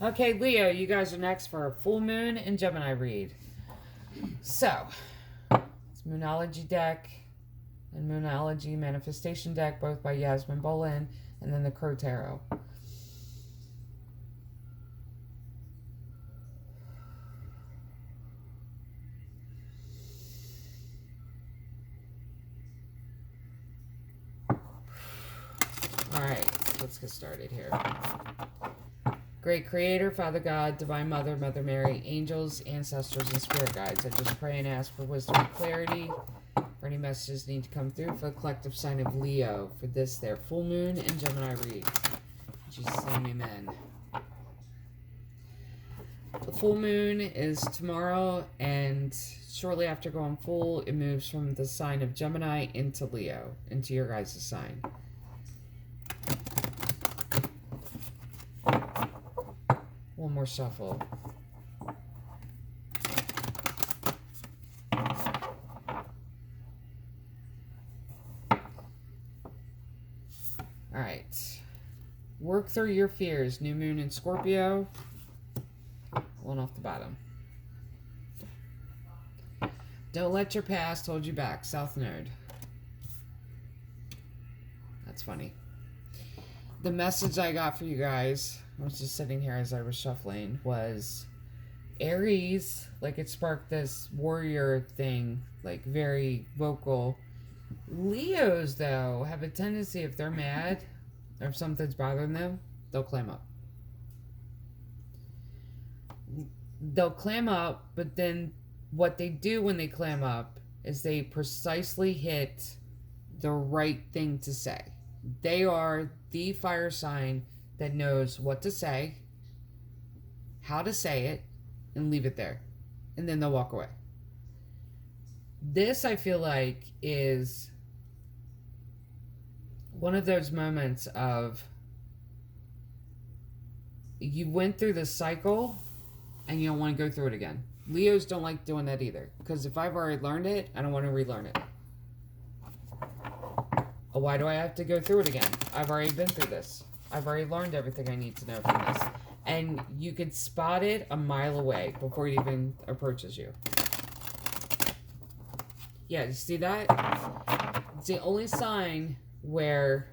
Okay, Leo, you guys are next for a full moon and Gemini read. So, it's Moonology deck and Moonology Manifestation deck, both by Yasmin Bolin, and then the Crow Tarot. Alright, let's get started here. Great Creator, Father God, Divine Mother, Mother Mary, angels, ancestors, and spirit guides, I just pray and ask for wisdom and clarity for any messages need to come through for the collective sign of Leo for this their full moon and Gemini read. In Jesus' name, amen. The full moon is tomorrow, and shortly after going full, it moves from the sign of Gemini into Leo, into your guys' sign. One more shuffle. Alright. Work through your fears. New moon in Scorpio. One off the bottom. Don't let your past hold you back. South Node. That's funny. The message I got for you guys, I was just sitting here as I was shuffling, was Aries, like it sparked this warrior thing, like very vocal. Leos, though, have a tendency, if they're mad or if something's bothering them, they'll clam up. They'll clam up, but then what they do when they clam up is they precisely hit the right thing to say. They are the fire sign that knows what to say, how to say it, and leave it there. And then they'll walk away. This, I feel like, is one of those moments of you went through the cycle and you don't want to go through it again. Leos don't like doing that either, because if I've already learned it, I don't want to relearn it. Why do I have to go through it again? I've already been through this. I've already learned everything I need to know from this. And you could spot it a mile away before it even approaches you. Yeah, you see that? It's the only sign where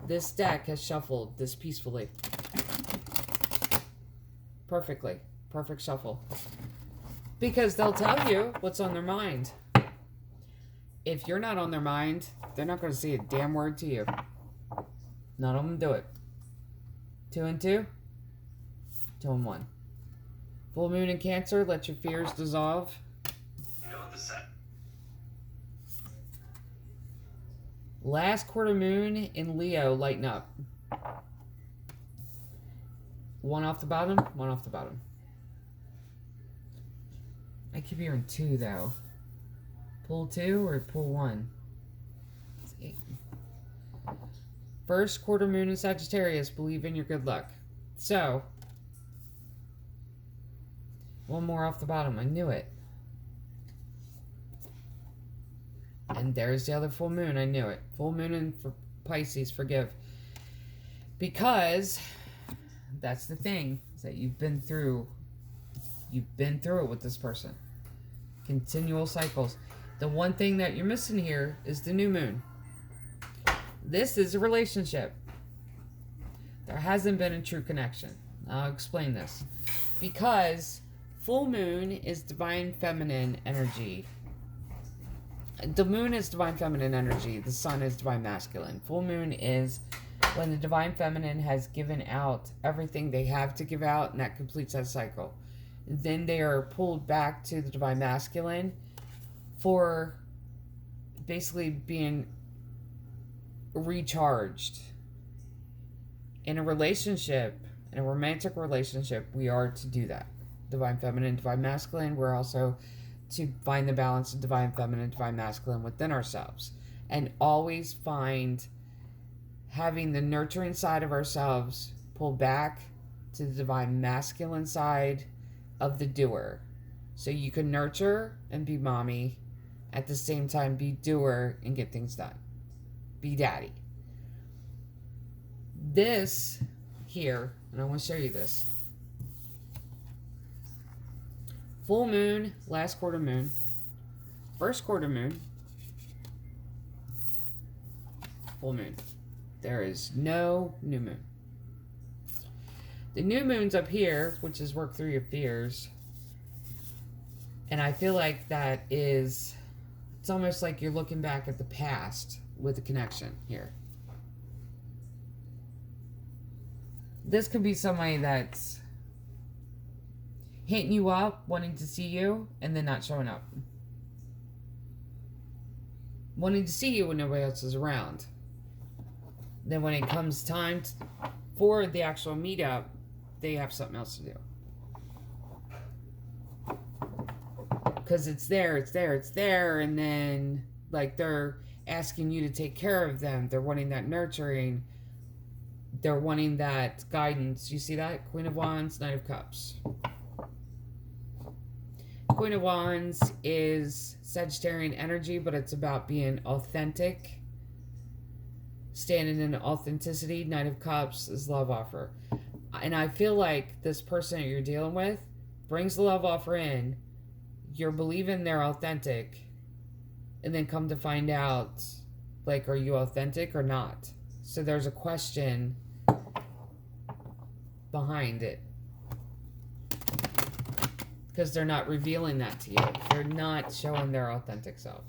this deck has shuffled this peacefully. Perfectly. Perfect shuffle. Because they'll tell you what's on their mind. If you're not on their mind, they're not going to say a damn word to you. None of them do it. 2 and 2. 2 and 1. Full moon in Cancer, let your fears dissolve. You know what the set. Last quarter moon in Leo, lighten up. 1 off the bottom, 1 off the bottom. I keep hearing 2 though. Pull 2 or pull 1? It's 8. First quarter moon in Sagittarius, believe in your good luck. So, 1 more off the bottom. I knew it. And there's the other full moon. I knew it. Full moon in Pisces, forgive. Because that's the thing, is that you've been through it with this person. Continual cycles. The one thing that you're missing here is the new moon. This is a relationship. There hasn't been a true connection. I'll explain this. Because full moon is divine feminine energy. The moon is divine feminine energy. The sun is divine masculine. Full moon is when the divine feminine has given out everything they have to give out, and that completes that cycle. Then they are pulled back to the divine masculine for basically being recharged. In a relationship, in a romantic relationship, we are to do that. Divine feminine, divine masculine. We're also to find the balance of divine feminine, divine masculine within ourselves. And always find having the nurturing side of ourselves pull back to the divine masculine side of the doer. So you can nurture and be mommy, at the same time be doer and get things done. Be daddy. This here, and I want to show you this. Full moon, last quarter moon, first quarter moon, full moon. There is no new moon. The new moon's up here, which is work through your fears. And I feel like that is, it's almost like you're looking back at the past with a connection here. This could be somebody that's hitting you up, wanting to see you, and then not showing up. Wanting to see you when nobody else is around. Then when it comes time for the actual meetup, they have something else to do. Because it's there, and then, like, they're asking you to take care of them. They're wanting that nurturing. They're wanting that guidance. You see that? Queen of Wands, Knight of Cups. Queen of Wands is Sagittarian energy, but it's about being authentic. Standing in authenticity. Knight of Cups is love offer. And I feel like this person that you're dealing with brings the love offer in. You're believing they're authentic, and then come to find out, like, are you authentic or not? So there's a question behind it, because they're not revealing that to you. They're not showing their authentic self.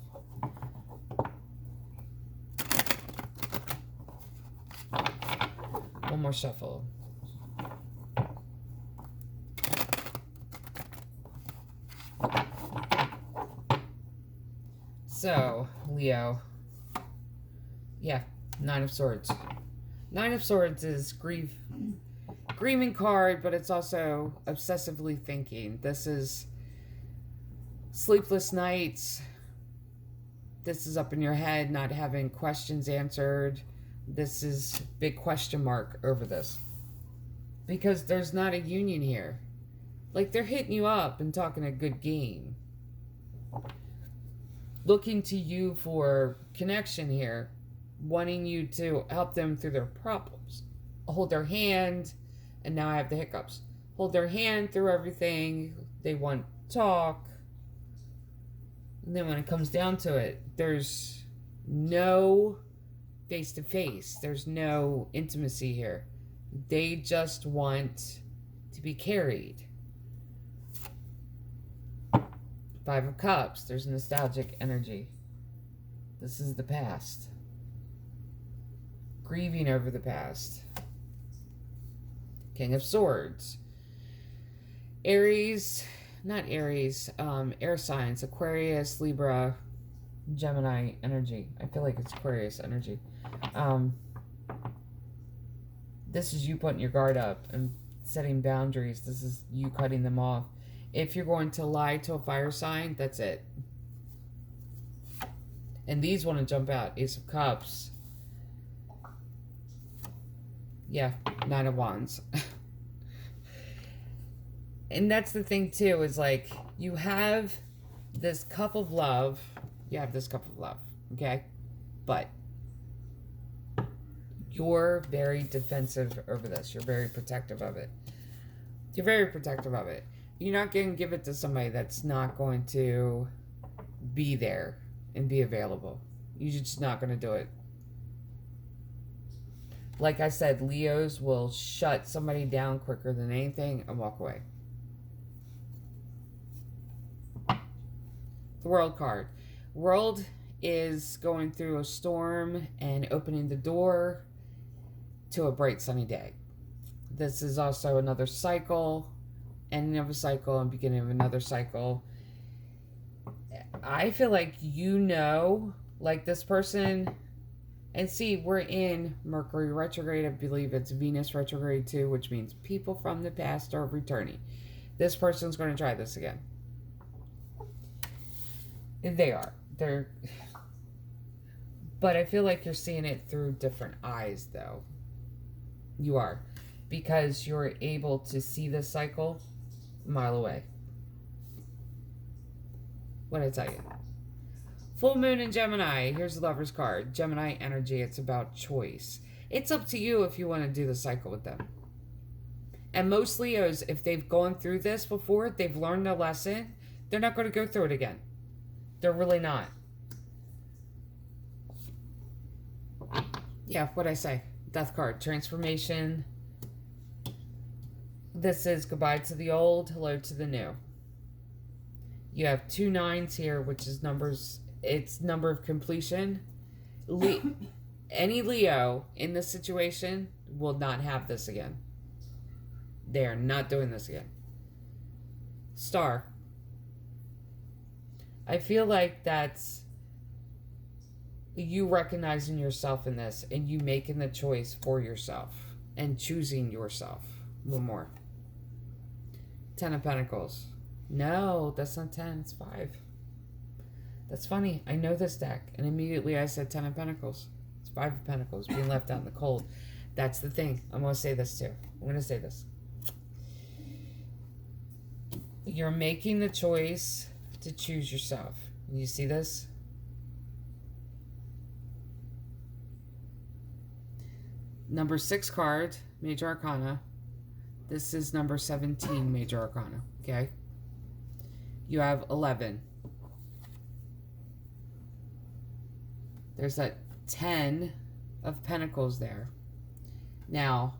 One more shuffle. So, Leo. Yeah, Nine of Swords. Nine of Swords is grieving card, but it's also obsessively thinking. This is sleepless nights. This is up in your head, not having questions answered. This is big question mark over this. Because there's not a union here. Like, they're hitting you up and talking a good game. Looking to you for connection here. Wanting you to help them through their problems. Hold their hand. And now I have the hiccups. Hold their hand through everything. They want to talk. And then when it comes down to it, there's no face-to-face. There's no intimacy here. They just want to be carried. Five of Cups. There's nostalgic energy. This is the past. Grieving over the past. King of Swords. Aries, not Aries, air signs. Aquarius, Libra, Gemini energy. I feel like it's Aquarius energy. This is you putting your guard up and setting boundaries. This is you cutting them off. If you're going to lie to a fire sign, that's it. And these want to jump out. Ace of Cups. Yeah, Nine of Wands. And that's the thing, too, is like, you have this cup of love. You have this cup of love, okay? But you're very defensive over this. You're very protective of it. You're very protective of it. You're not going to give it to somebody that's not going to be there and be available. You're just not going to do it. Like I said, Leos will shut somebody down quicker than anything and walk away. The World card. World is going through a storm and opening the door to a bright sunny day. This is also another cycle, ending of a cycle and beginning of another cycle. I feel like like this person, and see, we're in Mercury retrograde. I believe it's Venus retrograde too, which means people from the past are returning. This person's going to try this again. They are. But I feel like you're seeing it through different eyes, though. You are. Because you're able to see this cycle a mile away. What did I tell you? Full moon in Gemini. Here's the Lover's card. Gemini energy. It's about choice. It's up to you if you want to do the cycle with them. And most Leos, if they've gone through this before, they've learned a lesson. They're not going to go through it again. They're really not. Yeah, what'd I say? Death card. Transformation. This is goodbye to the old, hello to the new. You have 2 9s here, which is numbers. It's number of completion. Any Leo in this situation will not have this again. They are not doing this again. Star. I feel like that's you recognizing yourself in this and you making the choice for yourself and choosing yourself. One more. 10 of Pentacles. No, that's not 10. It's 5. That's funny. I know this deck. And immediately I said 10 of Pentacles. It's 5 of Pentacles being left out in the cold. That's the thing. I'm going to say this too. I'm going to say this. You're making the choice to choose yourself. You see this? Number 6 card, Major Arcana. This is number 17, Major Arcana. Okay? You have 11. There's that 10 of Pentacles there. Now,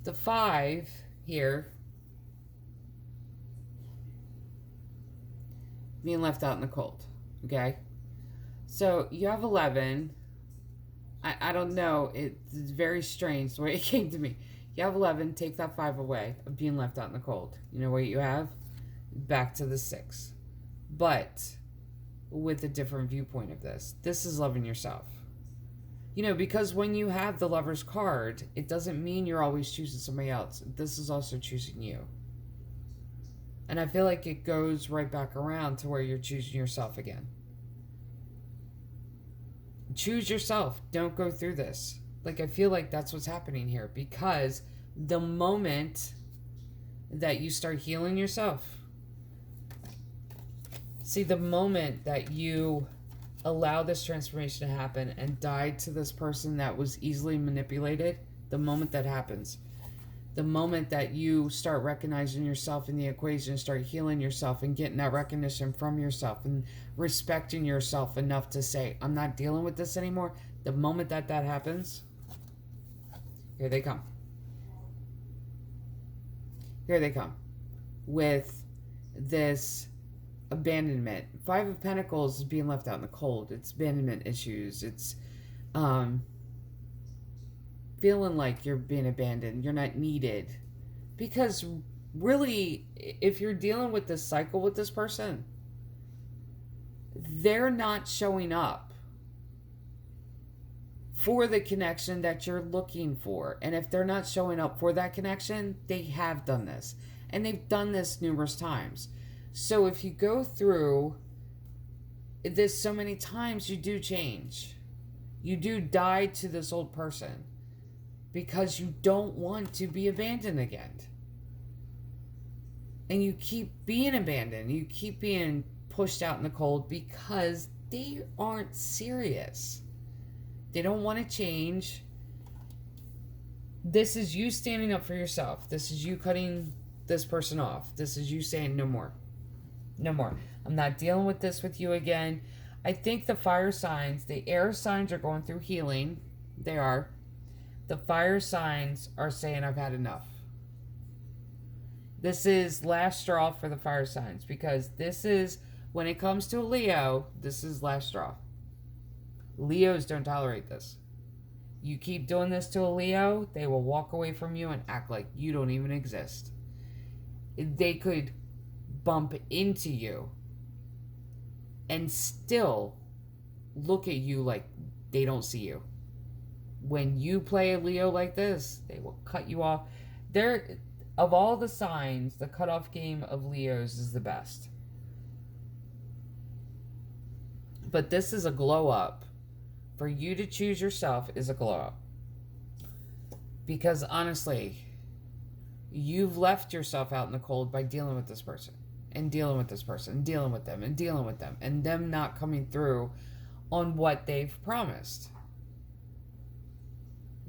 the 5 here being left out in the cold. Okay? So, you have 11. I don't know. It's very strange the way it came to me. You have 11. Take that 5 away of being left out in the cold. You know what you have? Back to the 6. But with a different viewpoint of this. This is loving yourself. You know, because when you have the Lover's card, it doesn't mean you're always choosing somebody else. This is also choosing you. And I feel like it goes right back around to where you're choosing yourself again. Choose yourself. Don't go through this. Like, I feel like that's what's happening here. Because the moment that you start healing yourself, see, the moment that you allow this transformation to happen and die to this person that was easily manipulated, the moment that happens, the moment that you start recognizing yourself in the equation, start healing yourself and getting that recognition from yourself and respecting yourself enough to say, I'm not dealing with this anymore. The moment that that happens, here they come. Here they come with this abandonment. 5 of Pentacles is being left out in the cold. It's abandonment issues. It's feeling like you're being abandoned, you're not needed. Because really, if you're dealing with this cycle with this person, they're not showing up for the connection that you're looking for. And if they're not showing up for that connection, they have done this. And they've done this numerous times. So if you go through this so many times, you do change. You do die to this old person. Because you don't want to be abandoned again. And you keep being abandoned. You keep being pushed out in the cold because they aren't serious. They don't want to change. This is you standing up for yourself. This is you cutting this person off. This is you saying no more. No more. I'm not dealing with this with you again. I think the fire signs, the air signs are going through healing. They are. The fire signs are saying, I've had enough. This is last straw for the fire signs because this is, when it comes to a Leo, this is last straw. Leos don't tolerate this. You keep doing this to a Leo, they will walk away from you and act like you don't even exist. They could bump into you and still look at you like they don't see you. When you play a Leo like this, they will cut you off. Of all the signs, the cutoff game of Leos is the best. But this is a glow up. For you to choose yourself is a glow up. Because honestly, you've left yourself out in the cold by dealing with this person. And dealing with this person. And dealing with them. And dealing with them. And them not coming through on what they've promised.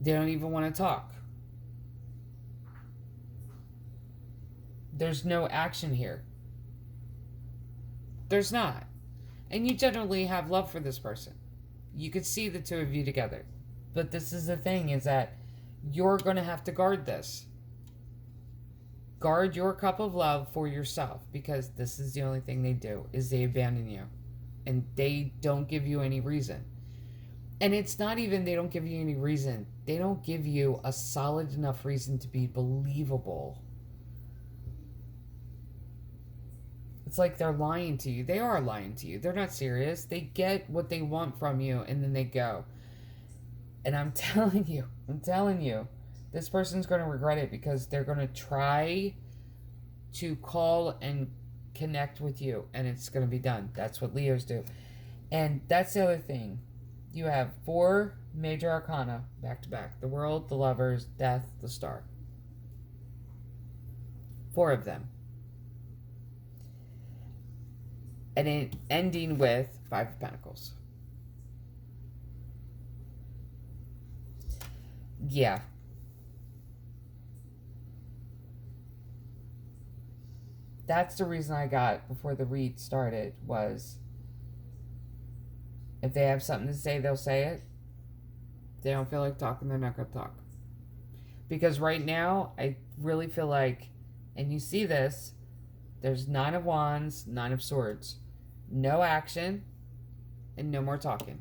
They don't even want to talk. There's no action here. There's not. And you generally have love for this person. You could see the two of you together. But this is the thing, is that you're going to have to guard this. Guard your cup of love for yourself, because this is the only thing they do, is they abandon you. And they don't give you any reason. And it's not even they don't give you any reason. They don't give you a solid enough reason to be believable. It's like they're lying to you. They are lying to you. They're not serious. They get what they want from you and then they go. And I'm telling you, this person's going to regret it, because they're going to try to call and connect with you and it's going to be done. That's what Leos do. And that's the other thing. You have 4 major arcana back to back: the World, the Lovers, Death, the Star. 4 of them. And it ending with 5 of Pentacles. Yeah. That's the reason I got before the read started, was if they have something to say, they'll say it. If they don't feel like talking, they're not going to talk. Because right now, I really feel like, and you see this, there's 9 of Wands, 9 of Swords. No action, and no more talking.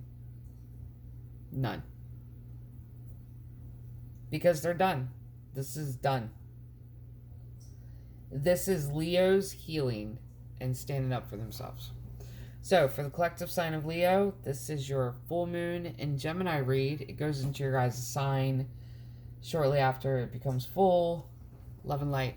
None. Because they're done. This is done. This is Leo's healing and standing up for themselves. So, for the collective sign of Leo, this is your full moon in Gemini read. It goes into your guys' sign shortly after it becomes full. Love and light.